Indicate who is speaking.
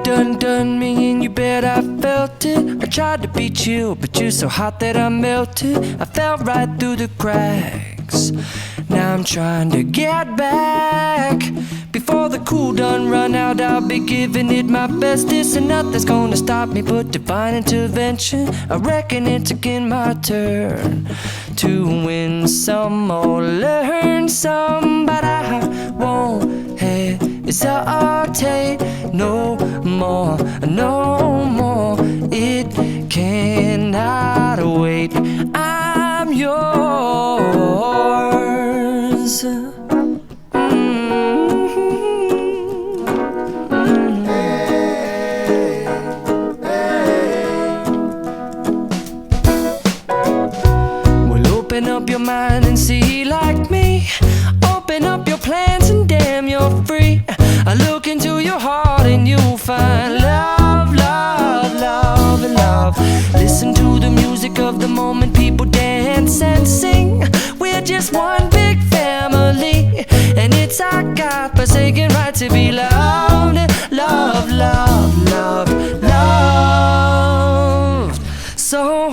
Speaker 1: done me and you bet I felt it. I tried to be chill, but you're so hot that I melted. I fell right through the cracks. Now I'm trying to get back. Before the cool done run out, I'll be giving it my bestest, and nothing's gonna stop me but divine intervention. I reckon it's again my turn to win some or learn some, but I won't hesitate no more, no more. It cannot wait. I'm yours. Open up your mind and see like me. Open up your plans and damn, you're free. I look into your heart and you'll find love, love, love, and love. Listen to the music of the moment, people dance and sing. We're just one big family, and it's our God-forsaken right to be loved. Love, love, love, loved. So